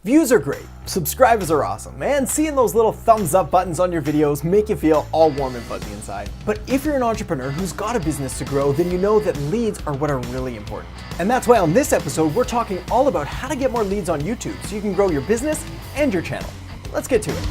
Views are great, subscribers are awesome, and seeing those little thumbs up buttons on your videos make you feel all warm and fuzzy inside. But if you're an entrepreneur who's got a business to grow, then you know that leads are what are really important. And that's why on this episode, we're talking all about how to get more leads on YouTube so you can grow your business and your channel. Let's get to it.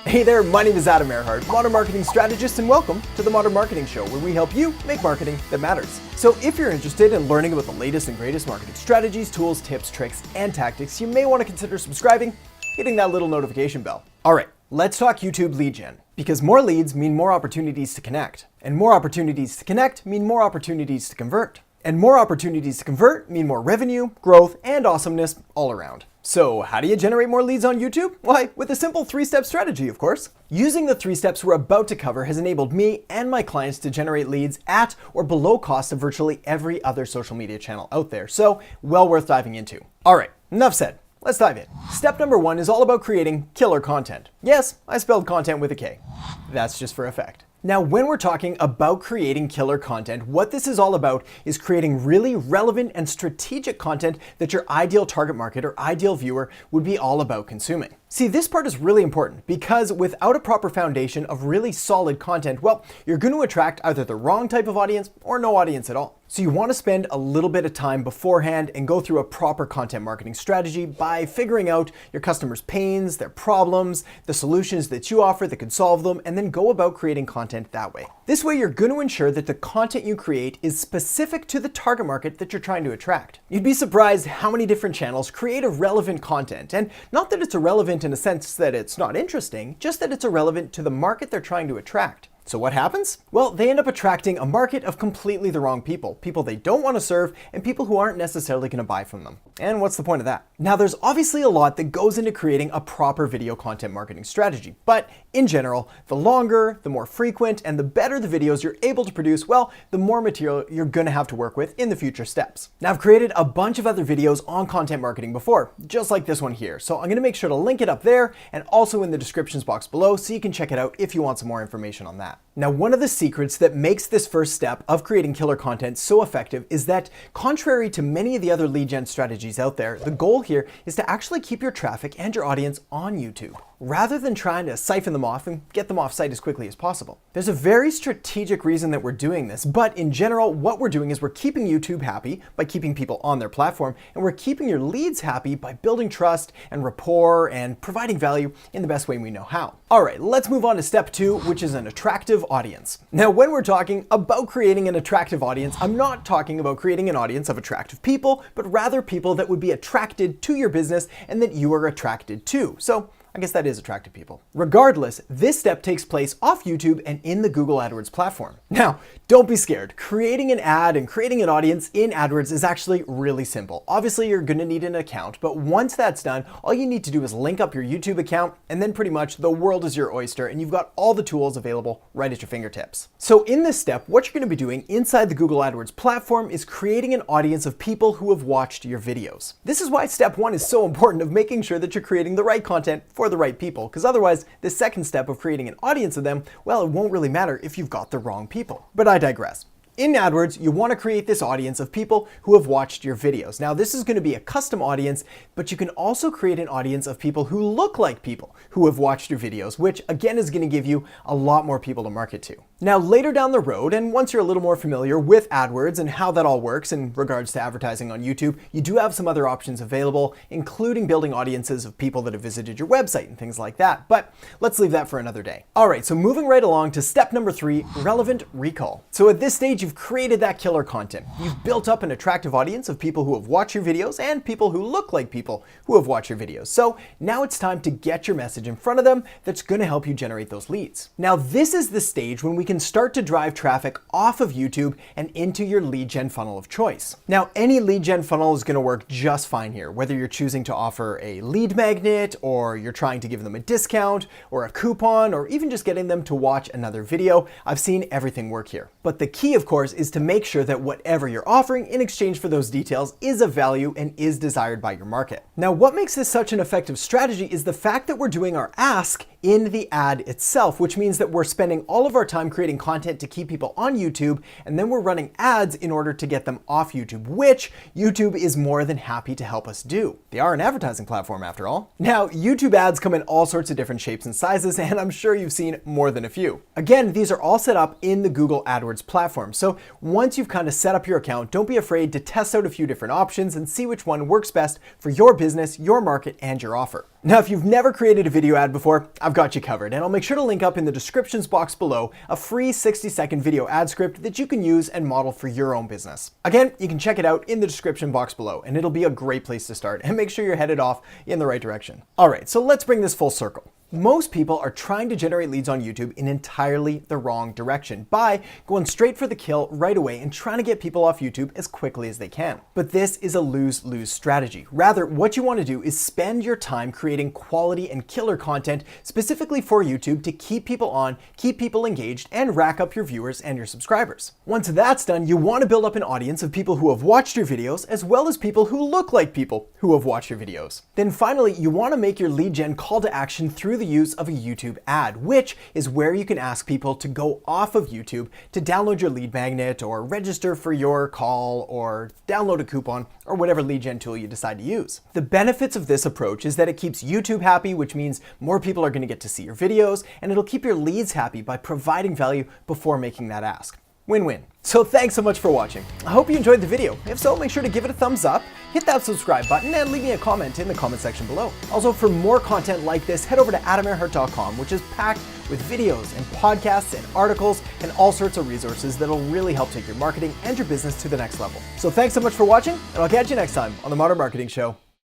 Hey there, my name is Erhart, Modern Marketing Strategist, and welcome to the Modern Marketing Show, where we help you make marketing that matters. So if you're interested in learning about the latest and greatest marketing strategies, tools, tips, tricks, and tactics, you may want to consider subscribing, hitting that little notification bell. All right, let's talk YouTube lead gen, because more leads mean more opportunities to connect, and more opportunities to connect mean more opportunities to convert, and more opportunities to convert mean more revenue, growth, and awesomeness all around. So how do you generate more leads on YouTube? Why, with a simple 3-step strategy, of course. Using the 3 steps we're about to cover has enabled me and my clients to generate leads at or below cost of virtually every other social media channel out there. So well worth diving into. All right, enough said. Let's dive in. Step number 1 is all about creating killer content. Yes, I spelled content with a K. That's just for effect. Now, when we're talking about creating killer content, what this is all about is creating really relevant and strategic content that your ideal target market or ideal viewer would be all about consuming. See, this part is really important because without a proper foundation of really solid content, well, you're going to attract either the wrong type of audience or no audience at all. So you want to spend a little bit of time beforehand and go through a proper content marketing strategy by figuring out your customers' pains, their problems, the solutions that you offer that could solve them, and then go about creating content that way. This way, you're going to ensure that the content you create is specific to the target market that you're trying to attract. You'd be surprised how many different channels create irrelevant content, and not that it's irrelevant in a sense that it's not interesting, just that it's irrelevant to the market they're trying to attract. So what happens? Well, they end up attracting a market of completely the wrong people they don't want to serve, and people who aren't necessarily going to buy from them. And what's the point of that? Now, there's obviously a lot that goes into creating a proper video content marketing strategy, but in general, the longer, the more frequent, and the better the videos you're able to produce, well, the more material you're going to have to work with in the future steps. Now, I've created a bunch of other videos on content marketing before, just like this one here, so I'm going to make sure to link it up there and also in the descriptions box below so you can check it out if you want some more information on that. Now, one of the secrets that makes this first step of creating killer content so effective is that, contrary to many of the other lead gen strategies out there, the goal here is to actually keep your traffic and your audience on YouTube, rather than trying to siphon them off and get them off site as quickly as possible. There's a very strategic reason that we're doing this, but in general, what we're doing is we're keeping YouTube happy by keeping people on their platform, and we're keeping your leads happy by building trust and rapport and providing value in the best way we know how. All right, let's move on to step 2, which is an attractive audience. Now, when we're talking about creating an attractive audience, I'm not talking about creating an audience of attractive people, but rather people that would be attracted to your business and that you are attracted to. So I guess that is attractive people. Regardless, this step takes place off YouTube and in the Google AdWords platform. Now, don't be scared. Creating an ad and creating an audience in AdWords is actually really simple. Obviously, you're going to need an account, but once that's done, all you need to do is link up your YouTube account, and then pretty much the world is your oyster, and you've got all the tools available right at your fingertips. So in this step, what you're going to be doing inside the Google AdWords platform is creating an audience of people who have watched your videos. This is why step 1 is so important of making sure that you're creating the right content for the right people, because otherwise the second step of creating an audience of them, well, it won't really matter if you've got the wrong people. But I digress. In AdWords, you want to create this audience of people who have watched your videos. Now, this is going to be a custom audience, but you can also create an audience of people who look like people who have watched your videos, which again is going to give you a lot more people to market to. Now, later down the road, and once you're a little more familiar with AdWords and how that all works in regards to advertising on YouTube, you do have some other options available, including building audiences of people that have visited your website and things like that. But let's leave that for another day. All right, so moving right along to step number 3, relevant recall. So at this stage, you've created that killer content. You've built up an attractive audience of people who have watched your videos and people who look like people who have watched your videos. So now it's time to get your message in front of them that's going to help you generate those leads. Now, this is the stage when we can start to drive traffic off of YouTube and into your lead gen funnel of choice. Now, any lead gen funnel is going to work just fine here, whether you're choosing to offer a lead magnet, or you're trying to give them a discount or a coupon, or even just getting them to watch another video. I've seen everything work here. But the key, of course, is to make sure that whatever you're offering in exchange for those details is of value and is desired by your market. Now, what makes this such an effective strategy is the fact that we're doing our ask in the ad itself, which means that we're spending all of our time creating creating content to keep people on YouTube, and then we're running ads in order to get them off YouTube, which YouTube is more than happy to help us do. They are an advertising platform after all. Now, YouTube ads come in all sorts of different shapes and sizes, and I'm sure you've seen more than a few. Again, these are all set up in the Google AdWords platform. So once you've kind of set up your account, don't be afraid to test out a few different options and see which one works best for your business, your market, and your offer. Now, if you've never created a video ad before, I've got you covered, and I'll make sure to link up in the descriptions box below a free 60-second video ad script that you can use and model for your own business. Again, you can check it out in the description box below, and it'll be a great place to start, and make sure you're headed off in the right direction. All right, so let's bring this full circle. Most people are trying to generate leads on YouTube in entirely the wrong direction by going straight for the kill right away and trying to get people off YouTube as quickly as they can. But this is a lose-lose strategy. Rather, what you want to do is spend your time creating quality and killer content specifically for YouTube to keep people on, keep people engaged, and rack up your viewers and your subscribers. Once that's done, you want to build up an audience of people who have watched your videos as well as people who look like people who have watched your videos. Then finally, you want to make your lead gen call to action through the use of a YouTube ad, which is where you can ask people to go off of YouTube to download your lead magnet or register for your call or download a coupon or whatever lead gen tool you decide to use. The benefits of this approach is that it keeps YouTube happy, which means more people are going to get to see your videos, and it'll keep your leads happy by providing value before making that ask. Win-win. So thanks so much for watching. I hope you enjoyed the video. If so, make sure to give it a thumbs up, hit that subscribe button, and leave me a comment in the comment section below. Also, for more content like this, head over to AdamErhart.com, which is packed with videos and podcasts and articles and all sorts of resources that'll really help take your marketing and your business to the next level. So thanks so much for watching, and I'll catch you next time on The Modern Marketing Show.